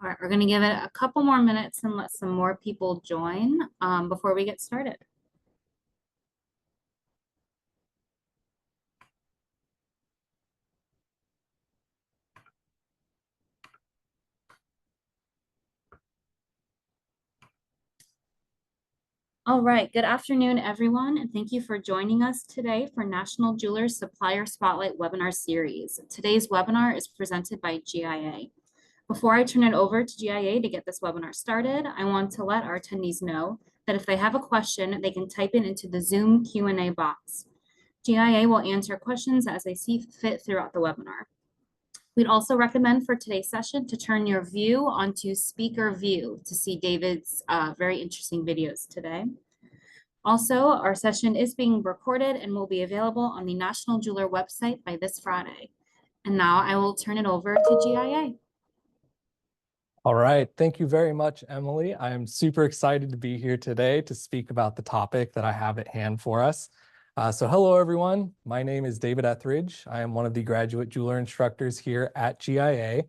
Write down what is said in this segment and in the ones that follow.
All right, we're going to give it a couple more minutes and let some more people join before we get started. All right, good afternoon, everyone, and thank you for joining us today for National Jewelers Supplier Spotlight webinar series. Today's webinar is presented by GIA. Before I turn it over to GIA to get this webinar started, I want to let our attendees know that if they have a question, they can type it into the Zoom Q&A box. GIA will answer questions as they see fit throughout the webinar. We'd also recommend for today's session to turn your view onto speaker view to see David's very interesting videos today. Also, our session is being recorded and will be available on the National Jeweler website by this Friday. And now I will turn it over to GIA. All right, thank you very much, Emily. I am super excited to be here today to speak about the topic that I have at hand for us. So hello, everyone. My name is David Etheridge. I am one of the graduate jeweler instructors here at GIA.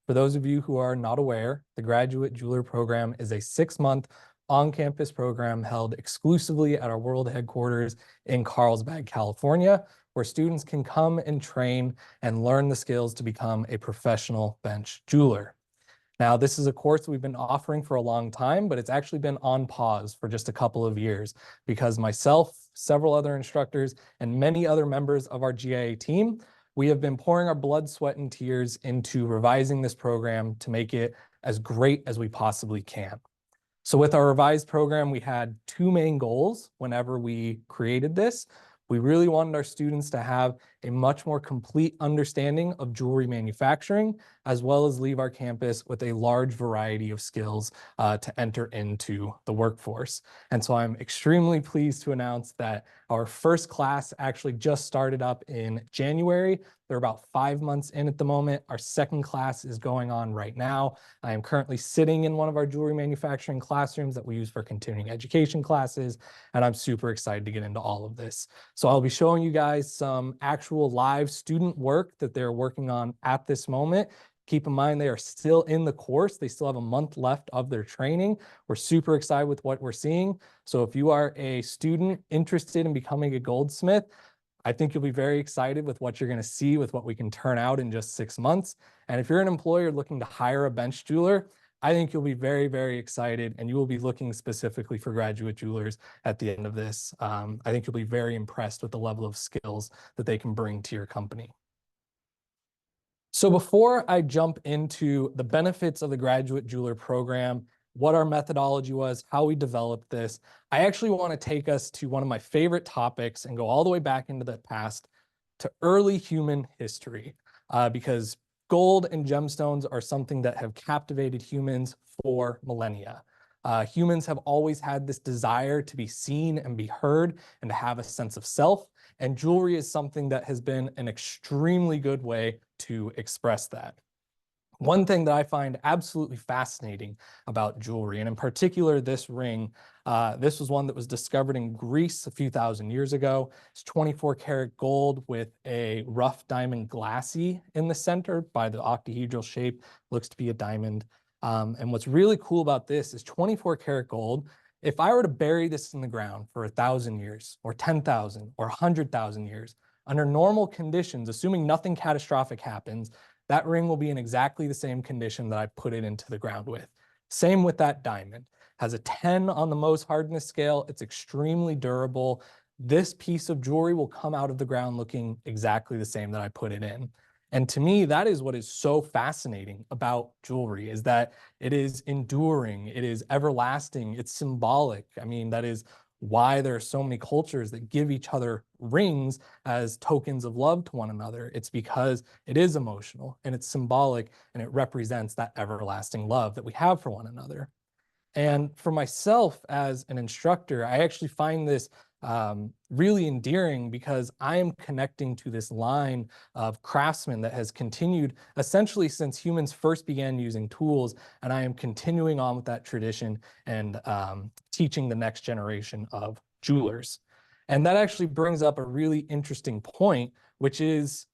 For those of you who are not aware, the Graduate Jeweler Program is a 6-month on-campus program held exclusively at our world headquarters in Carlsbad, California, where students can come and train and learn the skills to become a professional bench jeweler. Now, this is a course we've been offering for a long time, but it's actually been on pause for just a couple of years because myself, several other instructors, and many other members of our GIA team, we have been pouring our blood, sweat, and tears into revising this program to make it as great as we possibly can. So with our revised program, we had 2 main goals whenever we created this. We really wanted our students to have a much more complete understanding of jewelry manufacturing, as well as leave our campus with a large variety of skills to enter into the workforce. And so I'm extremely pleased to announce that our first class actually just started up in January. They're about 5 months in at the moment. Our second class is going on right now. I am currently sitting in one of our jewelry manufacturing classrooms that we use for continuing education classes, and I'm super excited to get into all of this. So I'll be showing you guys some actual live student work that they're working on at this moment. Keep in mind, they are still in the course. They still have a month left of their training. We're super excited with what we're seeing. So if you are a student interested in becoming a goldsmith, I think you'll be very excited with what you're going to see with what we can turn out in just 6 months. And if you're an employer looking to hire a bench jeweler, I think you'll be very, very excited, and you will be looking specifically for graduate jewelers at the end of this. I think you'll be very impressed with the level of skills that they can bring to your company. So before I jump into the benefits of the Graduate Jeweler Program, what our methodology was, how we developed this, I actually want to take us to one of my favorite topics and go all the way back into the past to early human history, because gold and gemstones are something that have captivated humans for millennia. Humans have always had this desire to be seen and be heard and to have a sense of self, and jewelry is something that has been an extremely good way to express that. One thing that I find absolutely fascinating about jewelry, and in particular this ring, this was one that was discovered in Greece a few thousand years ago. It's 24 karat gold with a rough diamond glacis in the center by the octahedral shape, looks to be a diamond. And what's really cool about this is 24 karat gold. If I were to bury this in the ground for 1,000 years or 10,000 or 100,000 years, under normal conditions, assuming nothing catastrophic happens, that ring will be in exactly the same condition that I put it into the ground with. Same with that diamond. Has a 10 on the Mohs hardness scale. It's extremely durable. This piece of jewelry will come out of the ground looking exactly the same that I put it in. And to me, that is what is so fascinating about jewelry, is that it is enduring, it is everlasting, it's symbolic. I mean, that is why there are so many cultures that give each other rings as tokens of love to one another. It's because it is emotional and it's symbolic, and it represents that everlasting love that we have for one another. And for myself as an instructor, I actually find this really endearing because I am connecting to this line of craftsmen that has continued essentially since humans first began using tools, and I am continuing on with that tradition and teaching the next generation of jewelers. And that actually brings up a really interesting point, which is,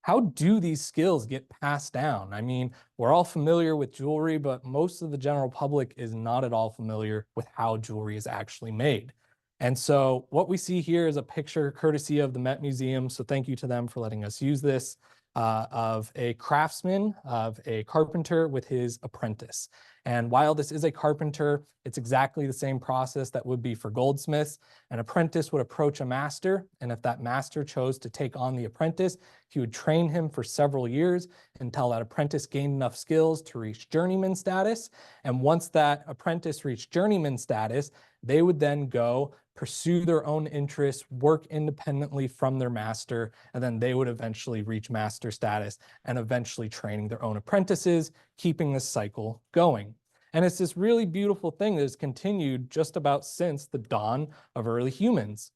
how do these skills get passed down? I mean, we're all familiar with jewelry, but most of the general public is not at all familiar with how jewelry is actually made. And so what we see here is a picture courtesy of the Met Museum. So thank you to them for letting us use this, of a craftsman, of a carpenter with his apprentice. And while this is a carpenter, it's exactly the same process that would be for goldsmiths. An apprentice would approach a master, and if that master chose to take on the apprentice, he would train him for several years until that apprentice gained enough skills to reach journeyman status. And once that apprentice reached journeyman status, they would then go pursue their own interests, work independently from their master, and then they would eventually reach master status and eventually training their own apprentices, keeping this cycle going. And it's this really beautiful thing that has continued just about since the dawn of early humans.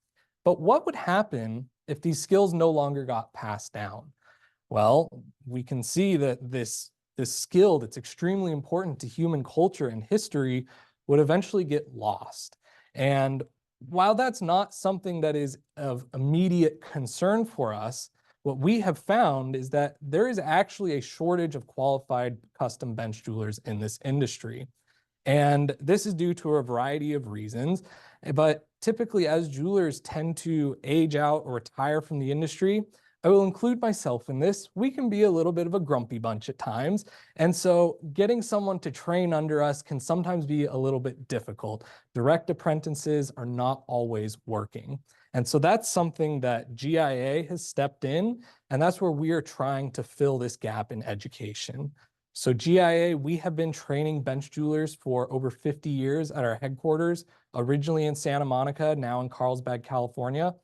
But what would happen if these skills no longer got passed down? Well, we can see that this skill that's extremely important to human culture and history would eventually get lost. And while that's not something that is of immediate concern for us, what we have found is that there is actually a shortage of qualified custom bench jewelers in this industry. And this is due to a variety of reasons, but typically as jewelers tend to age out or retire from the industry, I will include myself in this. We can be a little bit of a grumpy bunch at times. And so getting someone to train under us can sometimes be a little bit difficult. Direct apprentices are not always working. And so that's something that GIA has stepped in, and that's where we are trying to fill this gap in education. So GIA, we have been training bench jewelers for over 50 years at our headquarters, originally in Santa Monica, now in Carlsbad, California.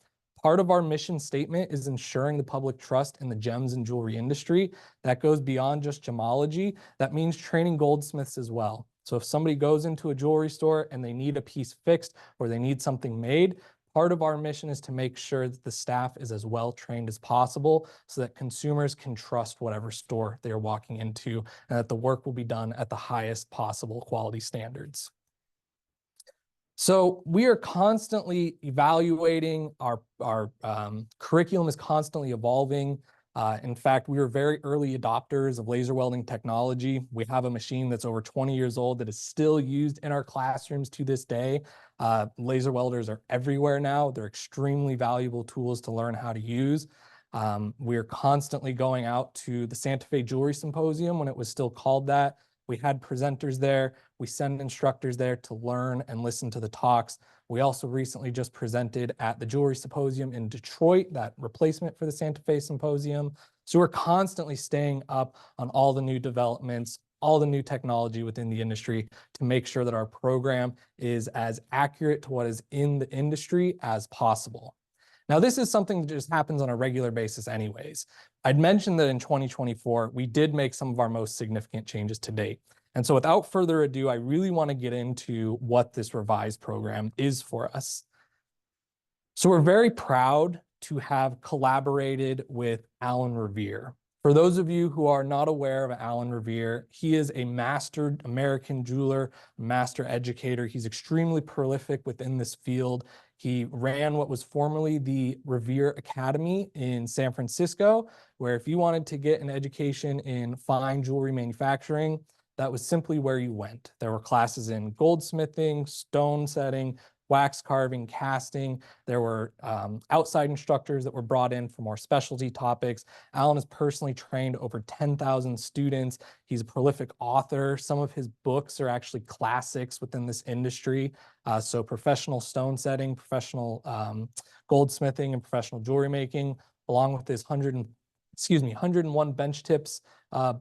Part of our mission statement is ensuring the public trust in the gems and jewelry industry. That goes beyond just gemology. That means training goldsmiths as well. So if somebody goes into a jewelry store and they need a piece fixed or they need something made, part of our mission is to make sure that the staff is as well trained as possible so that consumers can trust whatever store they're walking into and that the work will be done at the highest possible quality standards. So we are constantly evaluating, our curriculum is constantly evolving. In fact, we were very early adopters of laser welding technology. We have a machine that's over 20 years old that is still used in our classrooms to this day. Laser welders are everywhere now. They're extremely valuable tools to learn how to use. We're constantly going out to the Santa Fe Jewelry Symposium when it was still called that. We had presenters there. We send instructors there to learn and listen to the talks. We also recently just presented at the Jewelry Symposium in Detroit, that replacement for the Santa Fe Symposium. So we're constantly staying up on all the new developments, all the new technology within the industry to make sure that our program is as accurate to what is in the industry as possible. Now, this is something that just happens on a regular basis anyways. I'd mentioned that in 2024, we did make some of our most significant changes to date. And so without further ado, I really want to get into what this revised program is for us. So we're very proud to have collaborated with Alan Revere. For those of you who are not aware of Alan Revere, he is a master American jeweler, master educator. He's extremely prolific within this field. He ran what was formerly the Revere Academy in San Francisco, where if you wanted to get an education in fine jewelry manufacturing, that was simply where you went. There were classes in goldsmithing, stone setting, wax carving, casting. There were outside instructors that were brought in for more specialty topics. Alan has personally trained over 10,000 students. He's a prolific author. Some of his books are actually classics within this industry. So professional stone setting, professional goldsmithing, and professional jewelry making, along with his 101 bench tips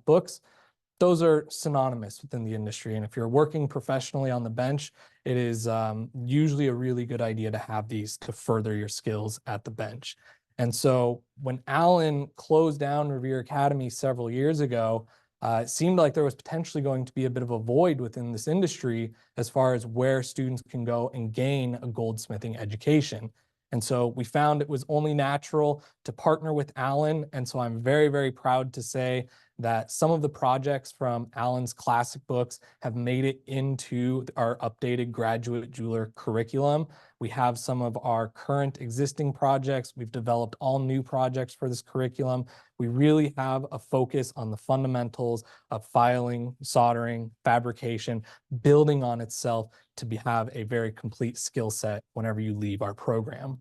books. Those are synonymous within the industry. And if you're working professionally on the bench, it is usually a really good idea to have these to further your skills at the bench. And so when Alan closed down Revere Academy several years ago, it seemed like there was potentially going to be a bit of a void within this industry as far as where students can go and gain a goldsmithing education. And so we found it was only natural to partner with Alan. And so I'm very, very proud to say that some of the projects from Alan's classic books have made it into our updated graduate jeweler curriculum. We have some of our current existing projects. We've developed all new projects for this curriculum. We really have a focus on the fundamentals of filing, soldering, fabrication, building on itself to have a very complete skill set whenever you leave our program.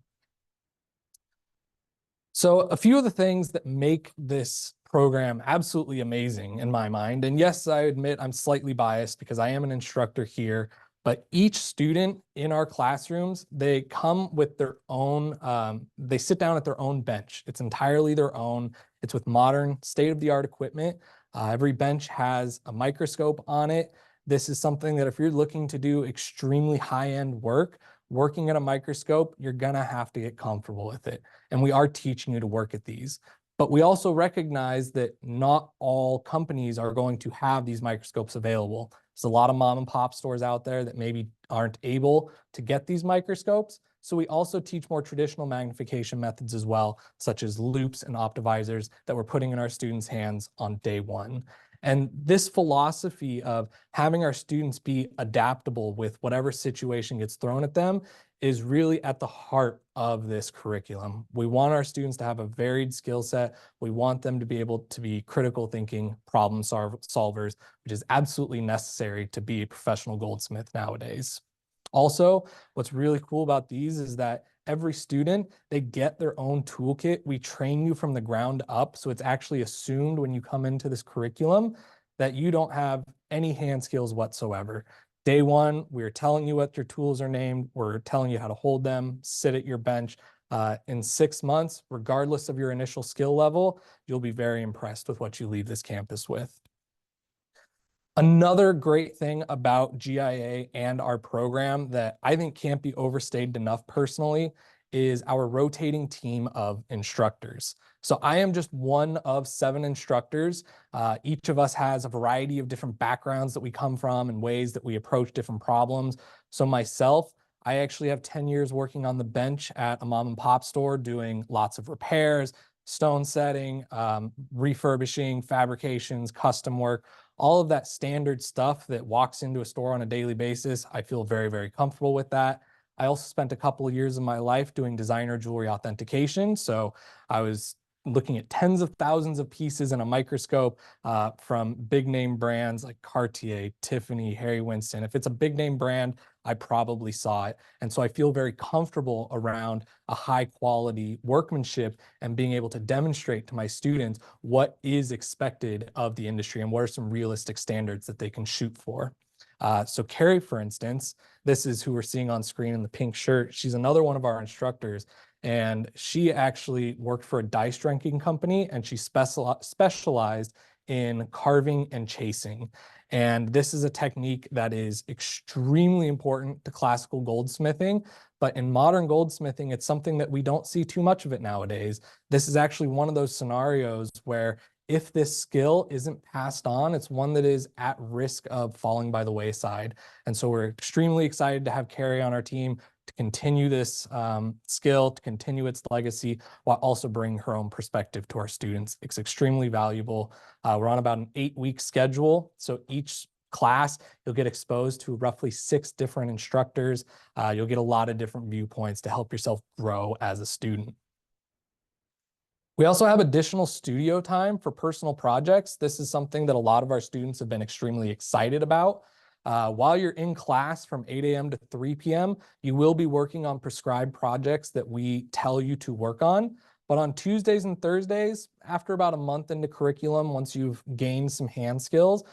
So a few of the things that make this program absolutely amazing in my mind, and yes, I admit I'm slightly biased because I am an instructor here, but each student in our classrooms, they come with their own, they sit down at their own bench. It's entirely their own. It's with modern state-of-the-art equipment. Every bench has a microscope on it. This is something that if you're looking to do extremely high-end work, working at a microscope, you're gonna have to get comfortable with it. And we are teaching you to work at these. But we also recognize that not all companies are going to have these microscopes available. There's a lot of mom and pop stores out there that maybe aren't able to get these microscopes. So we also teach more traditional magnification methods as well, such as loupes and optivisors that we're putting in our students' hands on day one. And this philosophy of having our students be adaptable with whatever situation gets thrown at them is really at the heart of this curriculum. We want our students to have a varied skill set. We want them to be able to be critical thinking problem solvers, which is absolutely necessary to be a professional goldsmith nowadays. Also, what's really cool about these is that every student, they get their own toolkit. We train you from the ground up. So it's actually assumed when you come into this curriculum that you don't have any hand skills whatsoever. Day one, we're telling you what your tools are named. We're telling you how to hold them, sit at your bench. In 6 months, regardless of your initial skill level, you'll be very impressed with what you leave this campus with. Another great thing about GIA and our program that I think can't be overstated enough personally is our rotating team of instructors. So I am just one of 7 instructors. Each of us has a variety of different backgrounds that we come from and ways that we approach different problems. So myself, I actually have 10 years working on the bench at a mom and pop store doing lots of repairs, stone setting, refurbishing, fabrications, custom work, all of that standard stuff that walks into a store on a daily basis. I feel very, very comfortable with that. I also spent a couple of years of my life doing designer jewelry authentication. So I was looking at tens of thousands of pieces in a microscope from big name brands like Cartier, Tiffany, Harry Winston. If it's a big name brand, I probably saw it. And so I feel very comfortable around a high quality workmanship and being able to demonstrate to my students what is expected of the industry and what are some realistic standards that they can shoot for. So Carrie, for instance, this is who we're seeing on screen in the pink shirt. She's another one of our instructors. And she actually worked for a dice drinking company, and she specialized in carving and chasing. And this is a technique that is extremely important to classical goldsmithing. But in modern goldsmithing, it's something that we don't see too much of it nowadays. This is actually one of those scenarios where if this skill isn't passed on, it's one that is at risk of falling by the wayside. And so we're extremely excited to have Carrie on our team to continue this skill, to continue its legacy, while also bringing her own perspective to our students. It's extremely valuable. We're on about an 8-week schedule. So each class, you'll get exposed to roughly 6 different instructors. You'll get a lot of different viewpoints to help yourself grow as a student. We also have additional studio time for personal projects. This is something that a lot of our students have been extremely excited about. While you're in class from 8 a.m. to 3 p.m., you will be working on prescribed projects that we tell you to work on. But on Tuesdays and Thursdays, after about a month into curriculum, once you've gained some hand skills,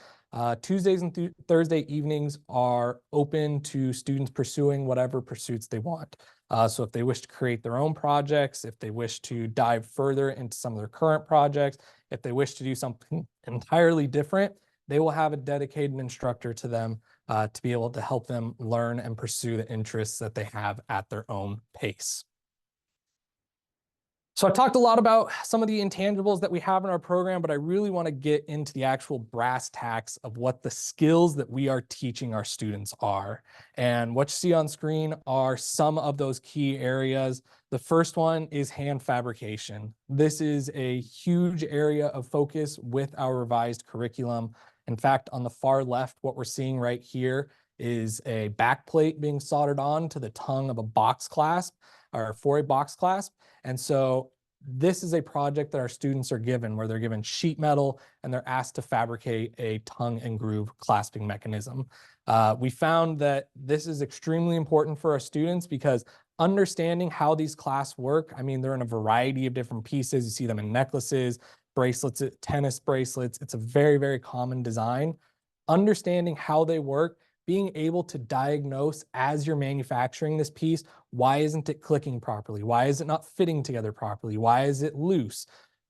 Tuesdays and Thursday evenings are open to students pursuing whatever pursuits they want. So if they wish to create their own projects, if they wish to dive further into some of their current projects, if they wish to do something entirely different, they will have a dedicated instructor to them to be able to help them learn and pursue the interests that they have at their own pace. So I talked a lot about some of the intangibles that we have in our program, but I really want to get into the actual brass tacks of what the skills that we are teaching our students are. And what you see on screen are some of those key areas. The first one is hand fabrication. This is a huge area of focus with our revised curriculum. In fact, on the far left, what we're seeing right here is a back plate being soldered on to the tongue of a box clasp, or for a box clasp. And so this is a project that our students are given where they're given sheet metal and they're asked to fabricate a tongue and groove clasping mechanism. We found that this is extremely important for our students because understanding how these clasps work, I mean, they're in a variety of different pieces. You see them in necklaces, bracelets, tennis bracelets. It's a very, very common design. Understanding how they work, being able to diagnose as you're manufacturing this piece, why isn't it clicking properly? Why is it not fitting together properly? Why is it loose?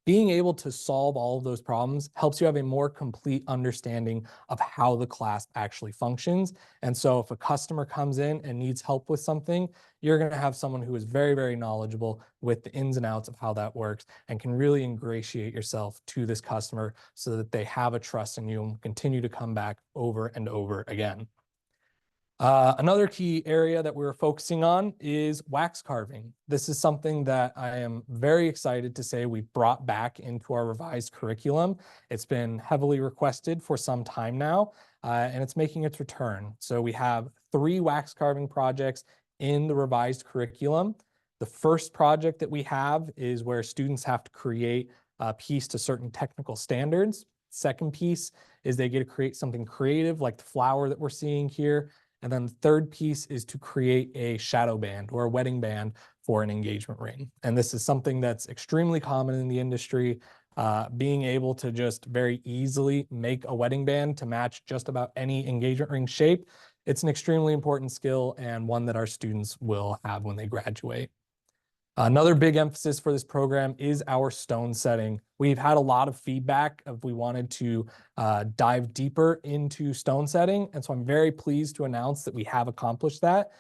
Being able to solve all of those problems helps you have a more complete understanding of how the clasp actually functions. And so if a customer comes in and needs help with something, you're going to have someone who is very, very knowledgeable with the ins and outs of how that works and can really ingratiate yourself to this customer so that they have a trust in you and continue to come back over and over again. Another key area that we're focusing on is wax carving. This is something that I am very excited to say we brought back into our revised curriculum. It's been heavily requested for some time now, and it's making its return. So we have 3 wax carving projects in the revised curriculum. The first project that we have is where students have to create a piece to certain technical standards. Second piece is they get to create something creative like the flower that we're seeing here. And then the third piece is to create a shadow band or a wedding band for an engagement ring. And this is something that's extremely common in the industry, being able to just very easily make a wedding band to match just about any engagement ring shape. It's an extremely important skill and one that our students will have when they graduate. Another big emphasis for this program is our stone setting. We've had a lot of feedback if we wanted to dive deeper into stone setting. And so I'm very pleased to announce that we have accomplished that.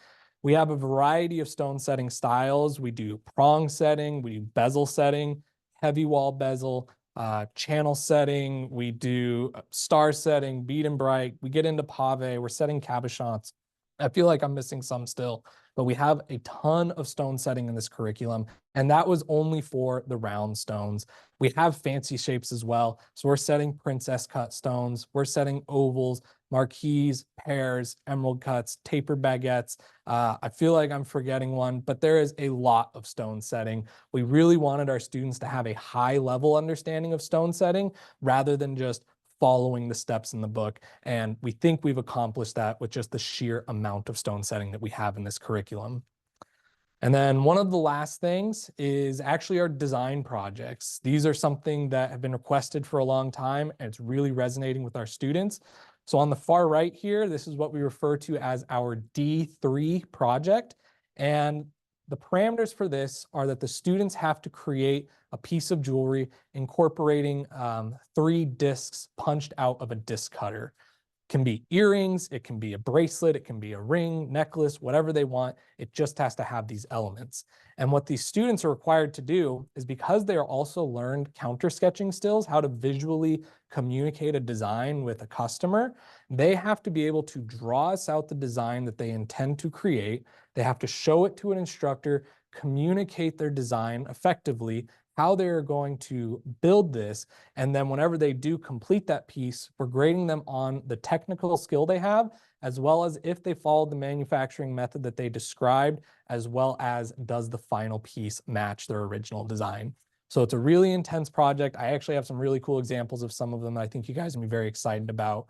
We have a variety of stone setting styles. We do prong setting, we do bezel setting, heavy wall bezel, channel setting, we do star setting, bead and bright, we get into pave, we're setting cabochons. I feel like I'm missing some still, but we have a ton of stone setting in this curriculum, and that was only for the round stones. We have fancy shapes as well. So we're setting princess cut stones, we're setting ovals, marquise, pears, emerald cuts, tapered baguettes. I feel like I'm forgetting one, but there is a lot of stone setting. We really wanted our students to have a high level understanding of stone setting rather than just following the steps in the book. And we think we've accomplished that with just the sheer amount of stone setting that we have in this curriculum. And then one of the last things is actually our design projects. These are something that have been requested for a long time, and it's really resonating with our students. So on the far right here, this is what we refer to as our D3 project. And the parameters for this are that the students have to create a piece of jewelry incorporating 3 discs punched out of a disc cutter. It can be earrings, it can be a bracelet, it can be a ring, necklace, whatever they want. It just has to have these elements. And what these students are required to do is, because they are also learned counter sketching skills, how to visually communicate a design with a customer, they have to be able to draw us out the design that they intend to create. They have to show it to an instructor, communicate their design effectively, how they're going to build this. And then whenever they do complete that piece, we're grading them on the technical skill they have, as well as if they followed the manufacturing method that they described, as well as does the final piece match their original design. So it's a really intense project. I actually have some really cool examples of some of them that I think you guys will be very excited about.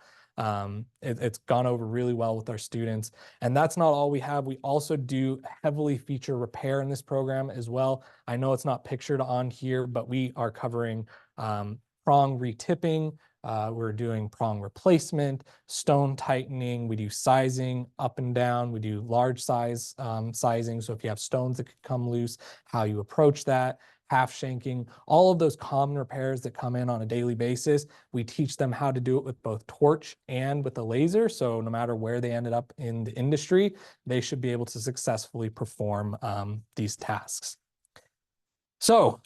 It's gone over really well with our students. And that's not all we have. We also do heavily feature repair in this program as well. I know it's not pictured on here, but we are covering prong retipping. We're doing prong replacement, stone tightening. We do sizing up and down. We do large size sizing. So if you have stones that could come loose, how you approach that. Half shanking, all of those common repairs that come in on a daily basis. We teach them how to do it with both torch and with a laser. So no matter where they ended up in the industry, they should be able to successfully perform these tasks. So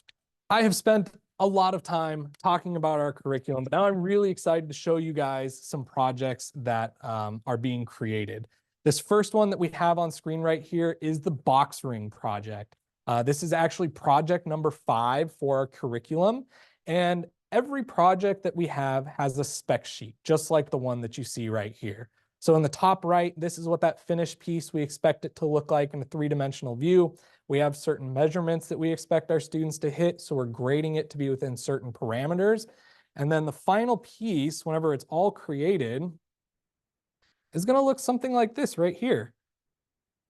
I have spent a lot of time talking about our curriculum, but now I'm really excited to show you guys some projects that are being created. This first one that we have on screen right here is the box ring project. This is actually project number 5 for our curriculum. And every project that we have has a spec sheet, just like the one that you see right here. So in the top right, this is what that finished piece we expect it to look like in a 3-dimensional view. We have certain measurements that we expect our students to hit, so we're grading it to be within certain parameters. And then the final piece, whenever it's all created, is going to look something like this right here.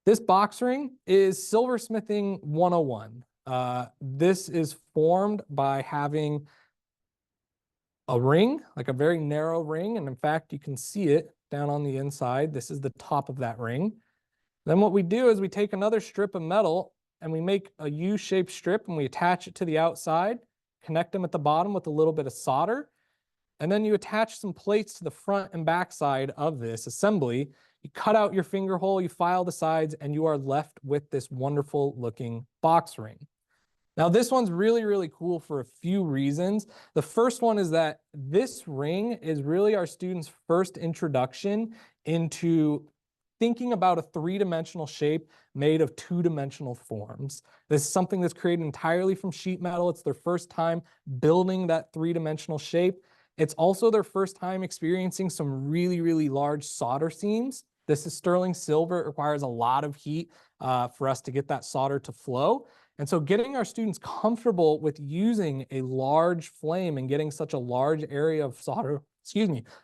This box ring is silversmithing 101. This is formed by having a ring, like a very narrow ring. And in fact, you can see it down on the inside. This is the top of that ring. Then what we do is we take another strip of metal and we make a U-shaped strip and we attach it to the outside, connect them at the bottom with a little bit of solder. And then you attach some plates to the front and back side of this assembly. You cut out your finger hole, you file the sides, and you are left with this wonderful looking box ring. Now, this one's really, really cool for a few reasons. The first one is that this ring is really our students' first introduction into thinking about a 3-dimensional shape made of 2-dimensional forms. This is something that's created entirely from sheet metal. It's their first time building that 3-dimensional shape. It's also their first time experiencing some really, really large solder seams. This is sterling silver. It requires a lot of heat for us to get that solder to flow. And so getting our students comfortable with using a large flame and getting such a large area of solder,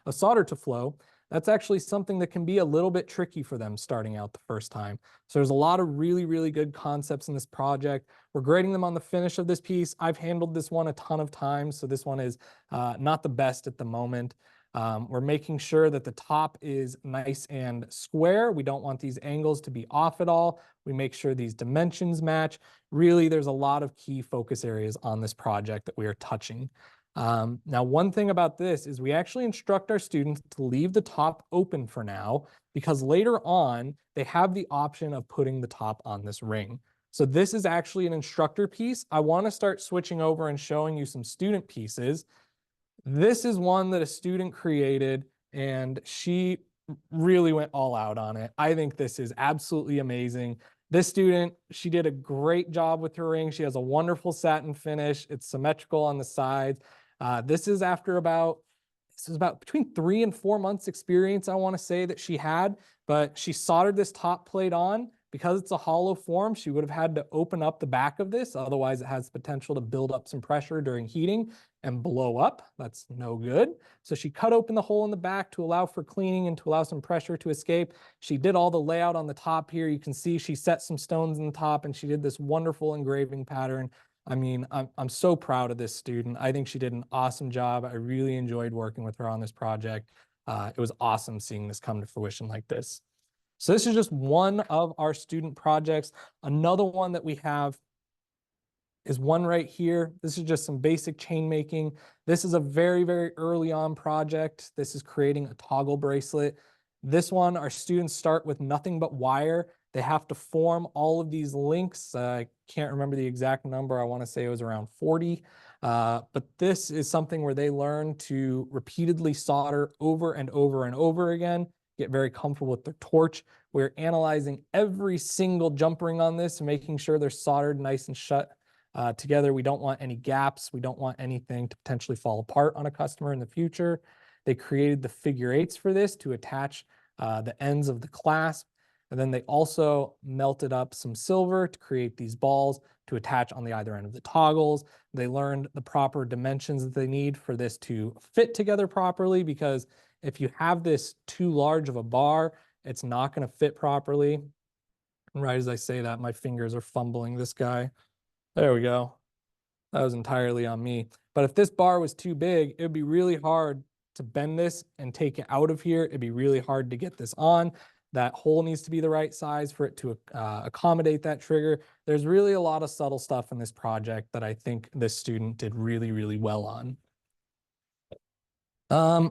of solder to flow, that's actually something that can be a little bit tricky for them starting out the first time. So there's a lot of really, really good concepts in this project. We're grading them on the finish of this piece. I've handled this one a ton of times, so this one is not the best at the moment. We're making sure that the top is nice and square. We don't want these angles to be off at all. We make sure these dimensions match. Really, there's a lot of key focus areas on this project that we are touching. Now, one thing about this is we actually instruct our students to leave the top open for now, because later on, they have the option of putting the top on this ring. So this is actually an instructor piece. I want to start switching over and showing you some student pieces. This is one that a student created, and she really went all out on it. I think this is absolutely amazing. This student, she did a great job with her ring. She has a wonderful satin finish. It's symmetrical on the sides. This is about between 3 and 4 months experience, I want to say, that she had, but she soldered this top plate on. Because it's a hollow form, she would have had to open up the back of this. Otherwise, it has potential to build up some pressure during heating and blow up. That's no good. So she cut open the hole in the back to allow for cleaning and to allow some pressure to escape. She did all the layout on the top here. You can see she set some stones in the top and she did this wonderful engraving pattern. I mean, I'm so proud of this student. I think she did an awesome job. I really enjoyed working with her on this project. It was awesome seeing this come to fruition like this. So this is just one of our student projects. Another one that we have is one right here. This is just some basic chain making. This is a very, very early on project. This is creating a toggle bracelet. This one, our students start with nothing but wire. They have to form all of these links. I can't remember the exact number. I want to say it was around 40. But this is something where they learn to repeatedly solder over and over and over again, get very comfortable with their torch. We're analyzing every single jump ring on this and making sure they're soldered nice and shut together. We don't want any gaps. We don't want anything to potentially fall apart on a customer in the future. They created the figure 8s for this to attach the ends of the clasp. And then they also melted up some silver to create these balls to attach on the either end of the toggles. They learned the proper dimensions that they need for this to fit together properly, because if you have this too large of a bar, it's not going to fit properly. And right as I say that, my fingers are fumbling this guy. There we go. That was entirely on me. But if this bar was too big, it would be really hard to bend this and take it out of here. It'd be really hard to get this on. That hole needs to be the right size for it to accommodate that trigger. There's really a lot of subtle stuff in this project that I think this student did really, really well on.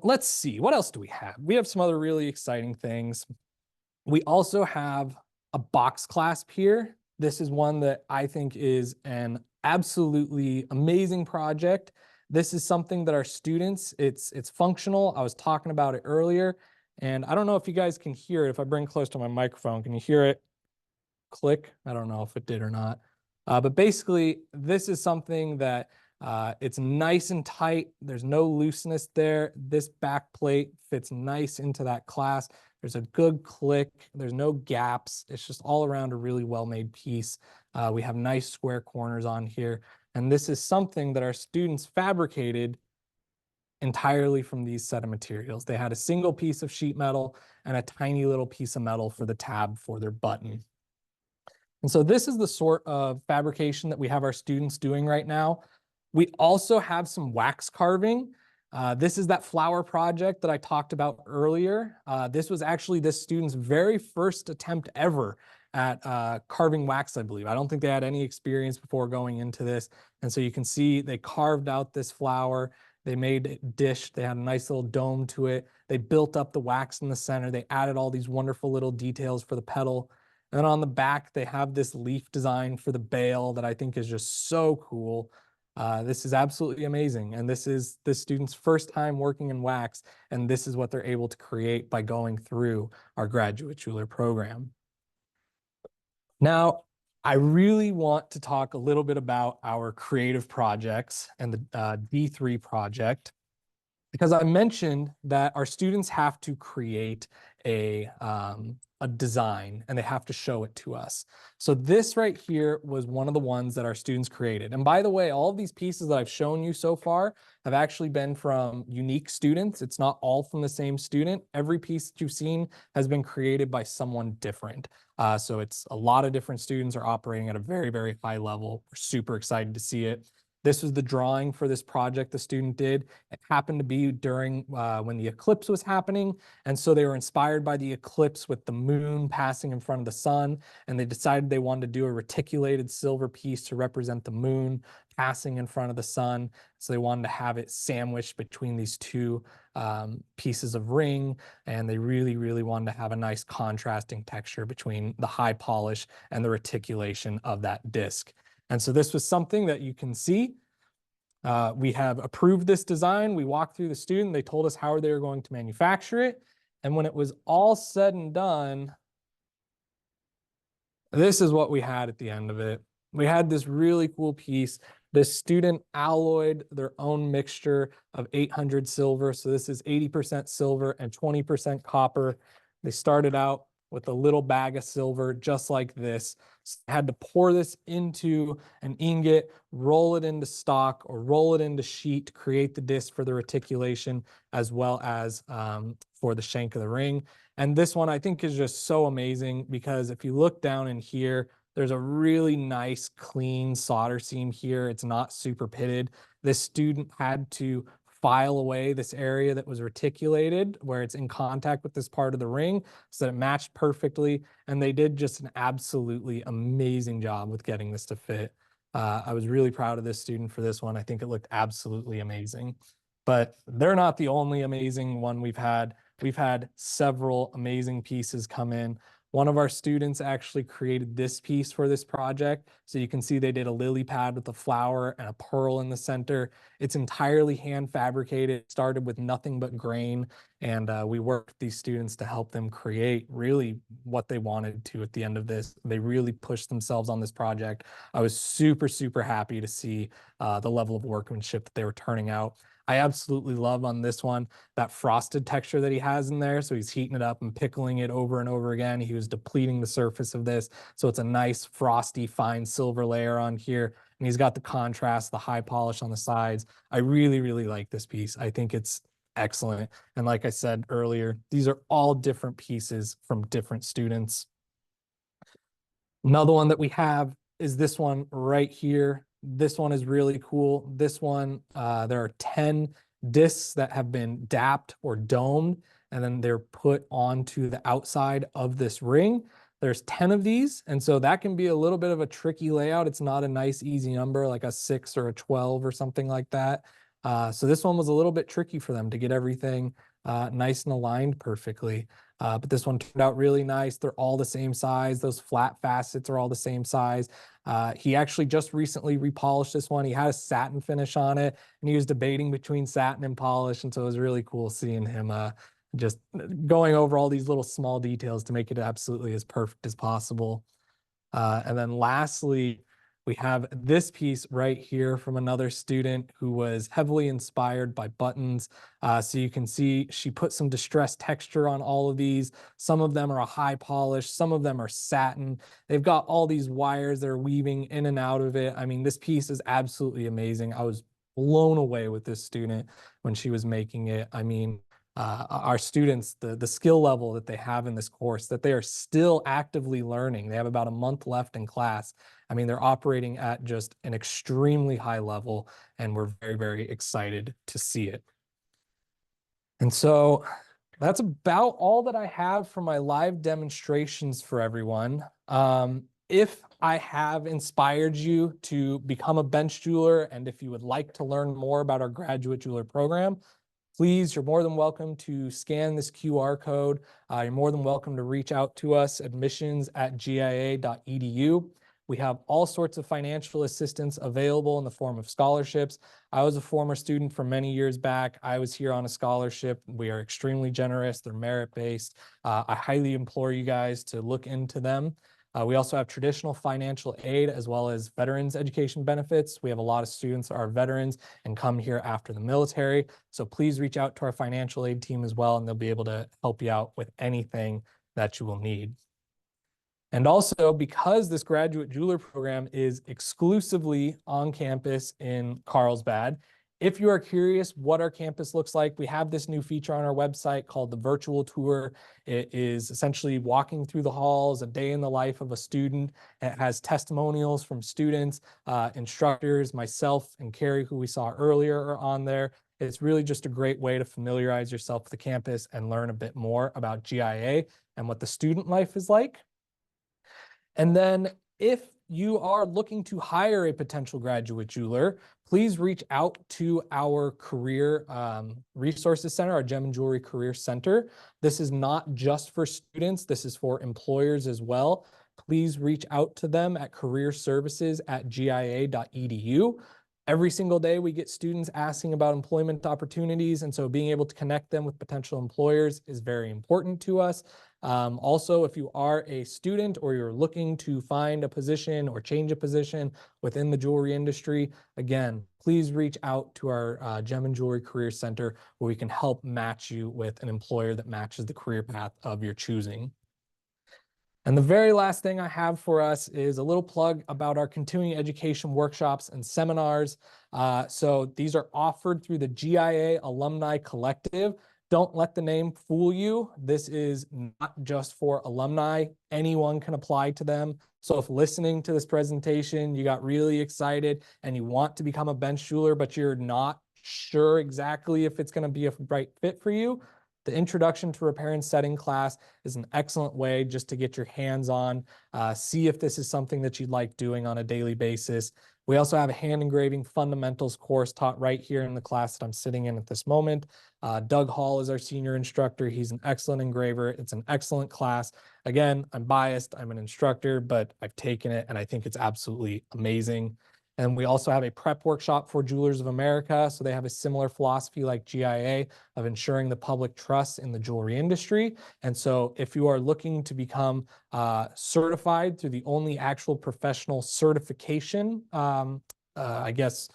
Let's see, what else do we have? We have some other really exciting things. We also have a box clasp here. This is one that I think is an absolutely amazing project. This is something that our students, it's functional. I was talking about it earlier, and I don't know if you guys can hear it. If I bring close to my microphone, can you hear it click? I don't know if it did or not. But basically, this is something that it's nice and tight. There's no looseness there. This back plate fits nice into that class. There's a good click. There's no gaps. It's just all around a really well-made piece. We have nice square corners on here. And this is something that our students fabricated entirely from these set of materials. They had a single piece of sheet metal and a tiny little piece of metal for the tab for their button. And so this is the sort of fabrication that we have our students doing right now. We also have some wax carving. This is that flower project that I talked about earlier. This was actually this student's very first attempt ever at carving wax, I believe. I don't think they had any experience before going into this. And so you can see they carved out this flower. They made it dish. They had a nice little dome to it. They built up the wax in the center. They added all these wonderful little details for the petal. And then on the back, they have this leaf design for the bale that I think is just so cool. This is absolutely amazing. And this is the student's first time working in wax. And this is what they're able to create by going through our graduate jeweler program. Now, I really want to talk a little bit about our creative projects and the D3 project, because I mentioned that our students have to create a design and they have to show it to us. So this right here was one of the ones that our students created. And by the way, all of these pieces that I've shown you so far have actually been from unique students. It's not all from the same student. Every piece that you've seen has been created by someone different. So it's a lot of different students are operating at a very, very high level. We're super excited to see it. This was the drawing for this project the student did. It happened to be during when the eclipse was happening. And so they were inspired by the eclipse with the moon passing in front of the sun. And they decided they wanted to do a reticulated silver piece to represent the moon passing in front of the sun. So they wanted to have it sandwiched between these two pieces of ring. And they really, really wanted to have a nice contrasting texture between the high polish and the reticulation of that disc. And so this was something that you can see. We have approved this design. We walked through the student. They told us how they were going to manufacture it. And when it was all said and done, this is what we had at the end of it. We had this really cool piece. The student alloyed their own mixture of 800 silver. So this is 80% silver and 20% copper. They started out with a little bag of silver just like this. So I had to pour this into an ingot, roll it into stock or roll it into sheet to create the disc for the reticulation as well as for the shank of the ring. And this one I think is just so amazing because if you look down in here, there's a really nice clean solder seam here. It's not super pitted. This student had to file away this area that was reticulated where it's in contact with this part of the ring so that it matched perfectly. And they did just an absolutely amazing job with getting this to fit. I was really proud of this student for this one. I think it looked absolutely amazing. But they're not the only amazing one we've had. We've had several amazing pieces come in. One of our students actually created this piece for this project. So you can see they did a lily pad with a flower and a pearl in the center. It's entirely hand fabricated. It started with nothing but grain. And we worked with these students to help them create really what they wanted to at the end of this. They really pushed themselves on this project. I was super, super happy to see the level of workmanship that they were turning out. I absolutely love on this one that frosted texture that he has in there. So he's heating it up and pickling it over and over again. He was depleting the surface of this. So it's a nice frosty fine silver layer on here. And he's got the contrast, the high polish on the sides. I really, really like this piece. I think it's excellent. And like I said earlier, these are all different pieces from different students. Another one that we have is this one right here. This one is really cool. This one, there are 10 discs that have been dapped or domed, and then they're put onto the outside of this ring. There's 10 of these, and so that can be a little bit of a tricky layout. It's not a nice, easy number like a 6 or a 12 or something like that. So this one was a little bit tricky for them to get everything nice and aligned perfectly. but this one turned out really nice. They're all the same size. Those flat facets are all the same size. He actually just recently repolished this one. He had a satin finish on it, and he was debating between satin and polish. And so it was really cool seeing him just going over all these little small details to make it absolutely as perfect as possible. And then lastly, we have this piece right here from another student who was heavily inspired by buttons. So you can see she put some distressed texture on all of these. Some of them are a high polish, some of them are satin. They've got all these wires that are weaving in and out of it. I mean, this piece is absolutely amazing. I was blown away with this student when she was making it. I mean, our students, the skill level that they have in this course, that they are still actively learning. They have about a month left in class. I mean, they're operating at just an extremely high level, and we're very, very excited to see it. And so that's about all that I have for my live demonstrations for everyone. If I have inspired you to become a bench jeweler, and if you would like to learn more about our graduate jeweler program, please, you're more than welcome to scan this QR code. You're more than welcome to reach out to us, admissions@gia.edu. We have all sorts of financial assistance available in the form of scholarships. I was a former student for many years back. I was here on a scholarship. We are extremely generous. They're merit-based. I highly implore you guys to look into them. We also have traditional financial aid as well as veterans education benefits. We have a lot of students that are veterans and come here after the military. So please reach out to our financial aid team as well, and they'll be able to help you out with anything that you will need. And also, because this graduate jeweler program is exclusively on campus in Carlsbad, if you are curious what our campus looks like, we have this new feature on our website called the virtual tour. It is essentially walking through the halls, a day in the life of a student. It has testimonials from students, instructors, myself and Carrie, who we saw earlier, are on there. It's really just a great way to familiarize yourself with the campus and learn a bit more about GIA and what the student life is like. And then if you are looking to hire a potential graduate jeweler, please reach out to our career resources center, our Gem and Jewelry Career Center. This is not just for students, this is for employers as well. Please reach out to them at careerservices@gia.edu. Every single day we get students asking about employment opportunities, and so being able to connect them with potential employers is very important to us. Also, if you are a student or you're looking to find a position or change a position within the jewelry industry, again, please reach out to our Gem and Jewelry Career Center, where we can help match you with an employer that matches the career path of your choosing. And the very last thing I have for us is a little plug about our continuing education workshops and seminars. So these are offered through the GIA Alumni Collective. Don't let the name fool you. This is not just for alumni. Anyone can apply to them. So if listening to this presentation, you got really excited and you want to become a bench jeweler, but you're not sure exactly if it's going to be a right fit for you, the Introduction to Repair and Setting class is an excellent way just to get your hands on, see if this is something that you'd like doing on a daily basis. We also have a hand engraving fundamentals course taught right here in the class that I'm sitting in at this moment. Doug Hall is our senior instructor. He's an excellent engraver. It's an excellent class. Again, I'm biased. I'm an instructor, but I've taken it and I think it's absolutely amazing. And we also have a prep workshop for Jewelers of America. So they have a similar philosophy like GIA of ensuring the public trust in the jewelry industry. And so if you are looking to become certified through the only actual professional certification, I guess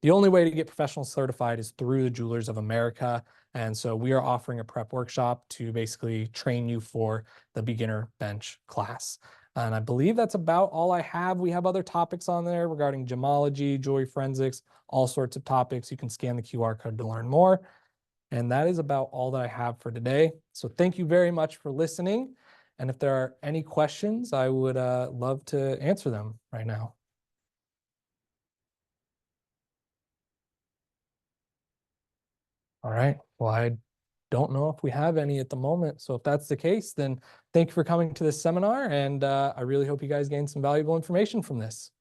the only way to get professional certified is through the Jewelers of America. And so we are offering a prep workshop to basically train you for the beginner bench class. And I believe that's about all I have. We have other topics on there regarding gemology, jewelry forensics, all sorts of topics. You can scan the QR code to learn more. And that is about all that I have for today. So thank you very much for listening. And if there are any questions, I would love to answer them right now. All right. Well, I don't know if we have any at the moment. So if that's the case, then thank you for coming to this seminar. And I really hope you guys gained some valuable information from this.